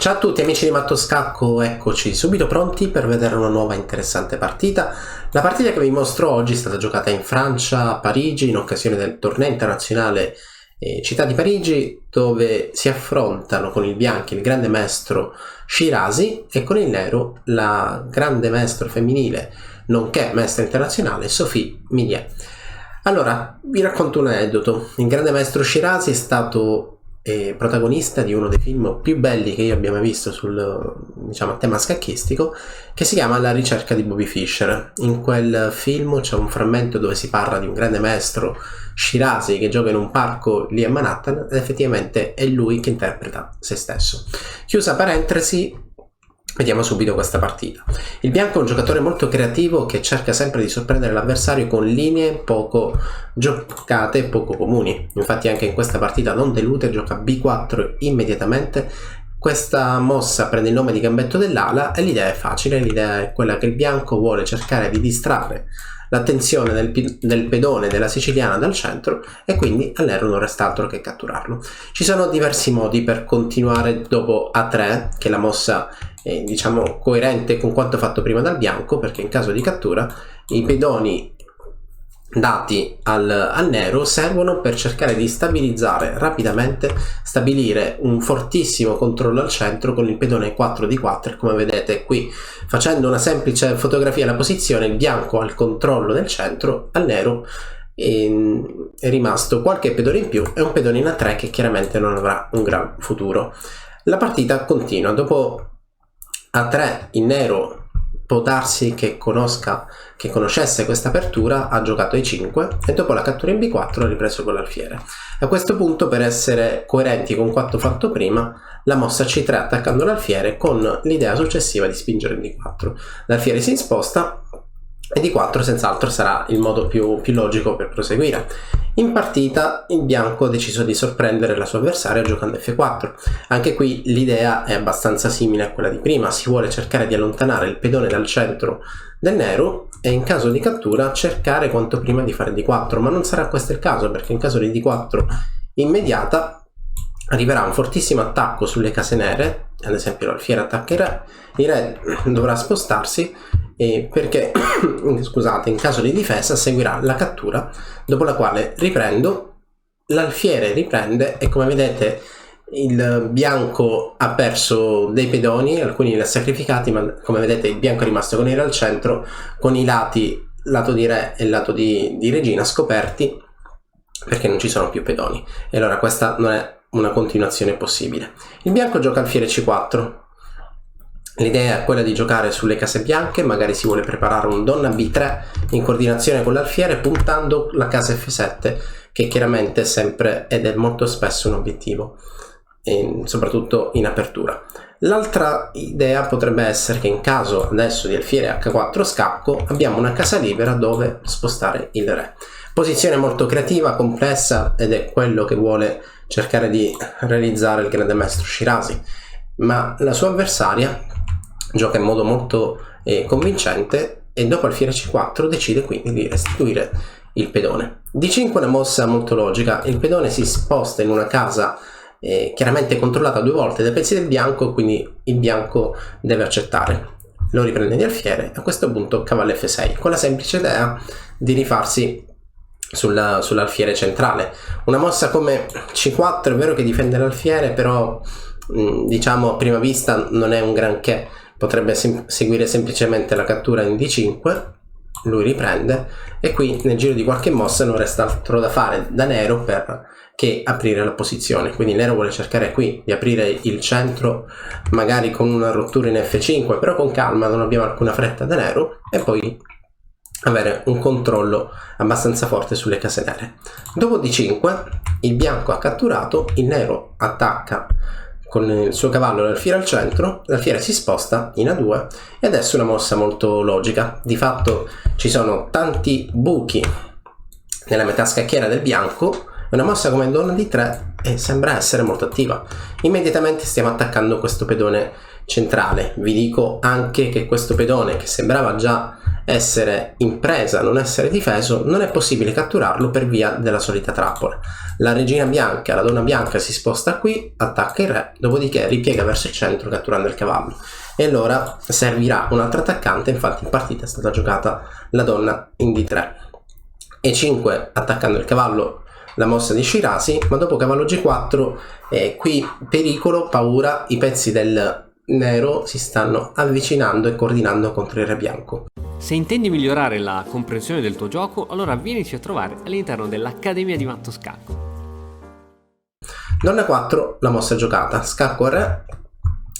Ciao a tutti amici di Matto Scacco, eccoci subito pronti per vedere una nuova interessante partita. La partita che vi mostro oggi è stata giocata in Francia, a Parigi, in occasione del torneo internazionale Città di Parigi, dove si affrontano con il bianco il grande maestro Shirazi e con il nero la grande maestro femminile, nonché maestra internazionale Sophie Milliet. Allora, vi racconto un aneddoto. Il grande maestro Shirazi è stato protagonista di uno dei film più belli che io abbia mai visto sul, diciamo, tema scacchistico, che si chiama La ricerca di Bobby Fischer. In quel film c'è un frammento dove si parla di un grande maestro, Shirazi, che gioca in un parco lì a Manhattan, ed effettivamente è lui che interpreta se stesso. Chiusa parentesi, vediamo subito questa partita. Il bianco è un giocatore molto creativo che cerca sempre di sorprendere l'avversario con linee poco giocate e poco comuni. Infatti anche in questa partita non delude, gioca B4 immediatamente. Questa mossa prende il nome di gambetto dell'ala e l'idea è facile, l'idea è quella che il bianco vuole cercare di distrarre l'attenzione del pedone della siciliana dal centro e quindi al nero non resta altro che catturarlo. Ci sono diversi modi per continuare dopo A3, che è la mossa diciamo coerente con quanto fatto prima dal bianco, perché in caso di cattura i pedoni dati al nero servono per cercare di stabilizzare rapidamente, stabilire un fortissimo controllo al centro con il pedone 4 di 4. Come vedete qui, facendo una semplice fotografia della posizione, il bianco ha il controllo del centro, al nero è rimasto qualche pedone in più e un pedone in A3 che chiaramente non avrà un gran futuro. La partita continua. Dopo A3 il nero può darsi che conoscesse questa apertura, ha giocato E5 e dopo la cattura in B4 ha ripreso con l'alfiere. A questo punto, per essere coerenti con quanto fatto prima, la mossa C3 attaccando l'alfiere con l'idea successiva di spingere in D4. L'alfiere si sposta e D4 senz'altro sarà il modo più logico per proseguire. In partita il bianco ha deciso di sorprendere la sua avversaria giocando F4. Anche qui l'idea è abbastanza simile a quella di prima, si vuole cercare di allontanare il pedone dal centro del nero e in caso di cattura cercare quanto prima di fare D4, ma non sarà questo il caso, perché in caso di D4 immediata arriverà un fortissimo attacco sulle case nere, ad esempio l'alfiere attaccherà, il re dovrà spostarsi perché scusate, in caso di difesa seguirà la cattura, dopo la quale riprendo, l'alfiere riprende e come vedete il bianco ha perso dei pedoni, alcuni li ha sacrificati, ma come vedete il bianco è rimasto con il re al centro, con i lati, lato di re e lato di regina, scoperti perché non ci sono più pedoni, e allora questa non è una continuazione possibile. Il bianco gioca alfiere C4. L'idea è quella di giocare sulle case bianche, magari si vuole preparare un donna B3 in coordinazione con l'alfiere puntando la casa F7, che chiaramente è sempre ed è molto spesso un obiettivo, soprattutto in apertura. L'altra idea potrebbe essere che in caso adesso di alfiere H4 scacco abbiamo una casa libera dove spostare il re. Posizione molto creativa, complessa, ed è quello che vuole cercare di realizzare il grande maestro Shirazi, ma la sua avversaria gioca in modo molto convincente e dopo alfiere C4 decide quindi di restituire il pedone. D5 è una mossa molto logica, il pedone si sposta in una casa chiaramente controllata due volte dai pezzi del bianco, quindi il bianco deve accettare. Lo riprende di alfiere, a questo punto cavallo F6, con la semplice idea di rifarsi sull'alfiere centrale. Una mossa come C4 è vero che difende l'alfiere, però diciamo a prima vista non è un granché, potrebbe seguire semplicemente la cattura in D5, lui riprende e qui nel giro di qualche mossa non resta altro da fare da nero che aprire la posizione. Quindi il nero vuole cercare qui di aprire il centro, magari con una rottura in F5, però con calma, non abbiamo alcuna fretta da nero, e poi avere un controllo abbastanza forte sulle case nere. Dopo D5 il bianco ha catturato, il nero attacca con il suo cavallo l'alfiere al centro, l'alfiere si sposta in A2 e adesso è una mossa molto logica. Di fatto ci sono tanti buchi nella metà scacchiera del bianco, è una mossa come donna D3 e sembra essere molto attiva. Immediatamente stiamo attaccando questo pedone centrale. Vi dico anche che questo pedone, che sembrava già essere in presa, non essere difeso, non è possibile catturarlo per via della solita trappola. La regina bianca, la donna bianca si sposta qui, attacca il re, dopodiché ripiega verso il centro catturando il cavallo, e allora servirà un altro attaccante. Infatti in partita è stata giocata la donna in d3, e5 attaccando il cavallo, la mossa di Shirazi, ma dopo cavallo g4 qui pericolo, paura, i pezzi del nero si stanno avvicinando e coordinando contro il re bianco. Se intendi migliorare la comprensione del tuo gioco, allora vienici a trovare all'interno dell'Accademia di Matto Scacco. Donna 4, la mossa giocata, scacco al re,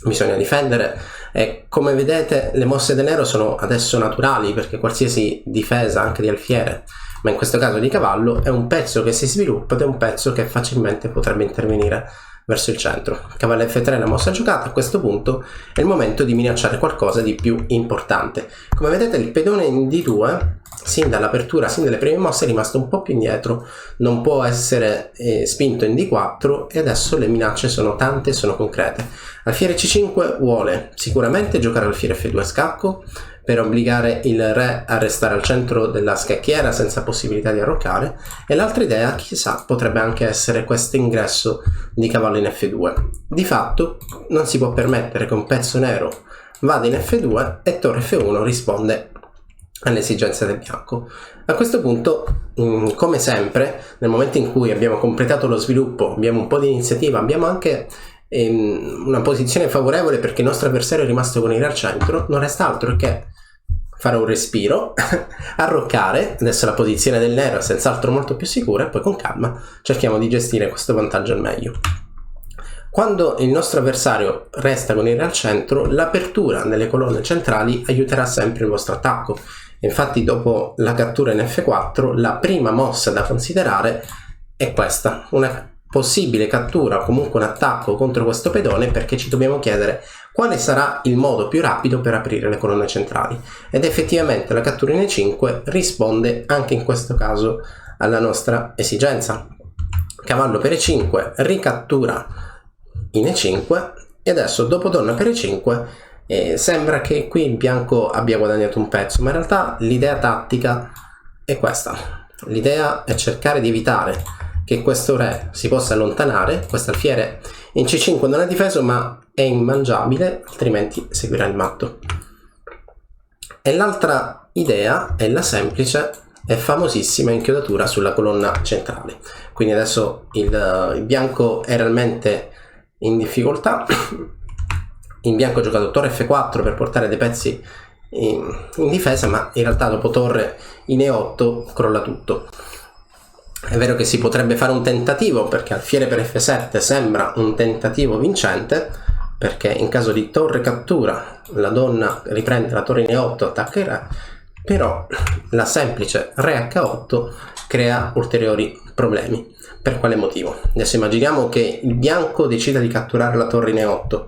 bisogna difendere, e come vedete le mosse del nero sono adesso naturali, perché qualsiasi difesa anche di alfiere, ma in questo caso di cavallo, è un pezzo che si sviluppa ed è un pezzo che facilmente potrebbe intervenire verso il centro. Cavallo F3, la mossa giocata. A questo punto è il momento di minacciare qualcosa di più importante. Come vedete il pedone in D2 sin dall'apertura, sin dalle prime mosse è rimasto un po' più indietro, non può essere spinto in D4, e adesso le minacce sono tante e sono concrete. Alfiere C5 vuole sicuramente giocare alfiere F2 scacco per obbligare il re a restare al centro della scacchiera senza possibilità di arroccare, e l'altra idea, chissà, potrebbe anche essere questo ingresso di cavallo in F2. Di fatto non si può permettere che un pezzo nero vada in F2 e torre F1 risponde alle esigenze del bianco. A questo punto, come sempre, nel momento in cui abbiamo completato lo sviluppo, abbiamo un po' di iniziativa, abbiamo anche una posizione favorevole perché il nostro avversario è rimasto con il re al centro, non resta altro che fare un respiro, arroccare. Adesso la posizione del nero è senz'altro molto più sicura, e poi con calma cerchiamo di gestire questo vantaggio al meglio. Quando il nostro avversario resta con il re al centro, l'apertura delle colonne centrali aiuterà sempre il vostro attacco. Infatti dopo la cattura in F4 la prima mossa da considerare è questa, una possibile cattura o comunque un attacco contro questo pedone, perché ci dobbiamo chiedere quale sarà il modo più rapido per aprire le colonne centrali, ed effettivamente la cattura in E5 risponde anche in questo caso alla nostra esigenza. Cavallo per E5 ricattura in E5, e adesso dopo donna per E5 sembra che qui il bianco abbia guadagnato un pezzo, ma in realtà l'idea tattica è questa. L'idea è cercare di evitare che questo re si possa allontanare. Questo alfiere in C5 non è difeso ma è immangiabile, altrimenti seguirà il matto. E l'altra idea è la semplice e famosissima inchiodatura sulla colonna centrale. Quindi adesso il bianco è realmente in difficoltà. Il bianco ha giocato torre F4 per portare dei pezzi in difesa, ma in realtà dopo torre in E8 crolla tutto. È vero che si potrebbe fare un tentativo, perché alfiere per F7 sembra un tentativo vincente, perché in caso di torre cattura la donna riprende la torre in E8, attacca il re, però la semplice re H8 crea ulteriori problemi. Per quale motivo? Adesso immaginiamo che il bianco decida di catturare la torre in E8,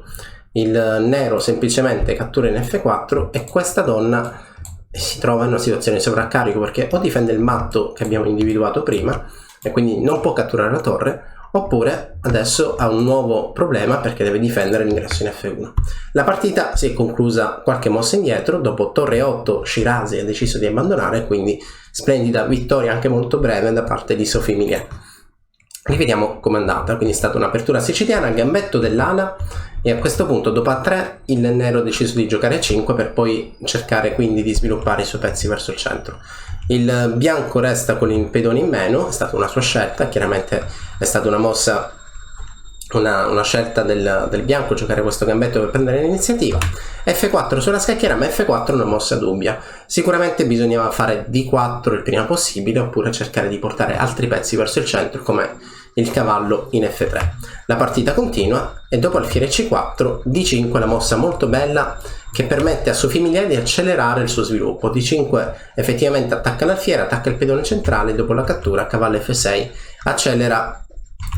il nero semplicemente cattura in F4 e questa donna si trova in una situazione di sovraccarico, perché o difende il matto che abbiamo individuato prima e quindi non può catturare la torre, oppure adesso ha un nuovo problema perché deve difendere l'ingresso in F1. La partita si è conclusa qualche mossa indietro, dopo torre 8 Shirazi ha deciso di abbandonare, quindi splendida vittoria anche molto breve da parte di Sophie Milliet. Rivediamo com'è andata. Quindi è stata un'apertura siciliana, gambetto dell'ala, e a questo punto dopo A3 il nero ha deciso di giocare a 5 per poi cercare quindi di sviluppare i suoi pezzi verso il centro. Il bianco resta con il pedone in meno, è stata una sua scelta, chiaramente è stata una mossa, una scelta del bianco giocare questo gambetto per prendere l'iniziativa. F4 sulla scacchiera, ma F4 è una mossa dubbia. Sicuramente bisognava fare D4 il prima possibile, oppure cercare di portare altri pezzi verso il centro come il cavallo in F3. La partita continua e dopo alfiere C4 D5, la mossa molto bella che permette a Sophie Milliet di accelerare il suo sviluppo. D5 effettivamente attacca l'alfiere, attacca il pedone centrale, dopo la cattura cavallo F6 accelera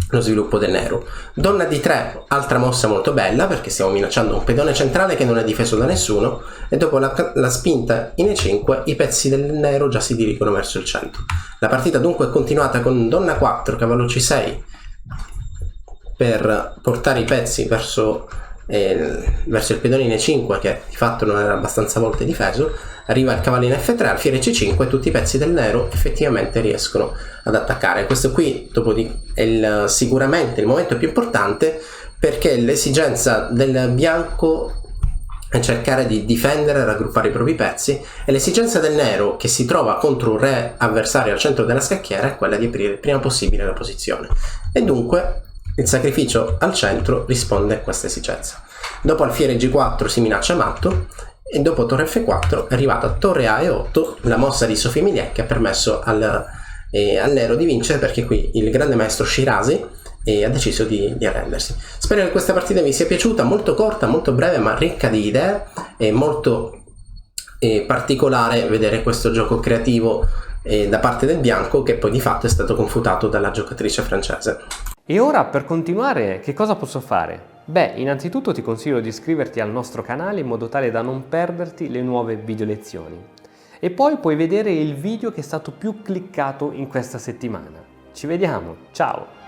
lo sviluppo del nero. Donna D3, altra mossa molto bella perché stiamo minacciando un pedone centrale che non è difeso da nessuno, e dopo la spinta in E5 i pezzi del nero già si dirigono verso il centro. La partita dunque è continuata con donna 4, cavallo C6 per portare i pezzi verso verso il pedone in E5, che di fatto non era abbastanza volte difeso, arriva il cavallo in F3, alfiere C5 e tutti i pezzi del nero effettivamente riescono ad attaccare. Questo qui è sicuramente il momento più importante, perché l'esigenza del bianco è cercare di difendere e raggruppare i propri pezzi, e l'esigenza del nero, che si trova contro un re avversario al centro della scacchiera, è quella di aprire il prima possibile la posizione, e dunque il sacrificio al centro risponde a questa esigenza. Dopo alfiere G4 si minaccia matto, e dopo torre F4 è arrivata torre A E8, la mossa di Sophie Milliet che ha permesso al nero di vincere, perché qui il grande maestro Shirazi ha deciso di arrendersi. Spero che questa partita vi sia piaciuta, molto corta, molto breve, ma ricca di idee, e molto particolare vedere questo gioco creativo da parte del bianco, che poi di fatto è stato confutato dalla giocatrice francese. E ora, per continuare, che cosa posso fare? Beh, innanzitutto ti consiglio di iscriverti al nostro canale in modo tale da non perderti le nuove video lezioni. E poi puoi vedere il video che è stato più cliccato in questa settimana. Ci vediamo, ciao!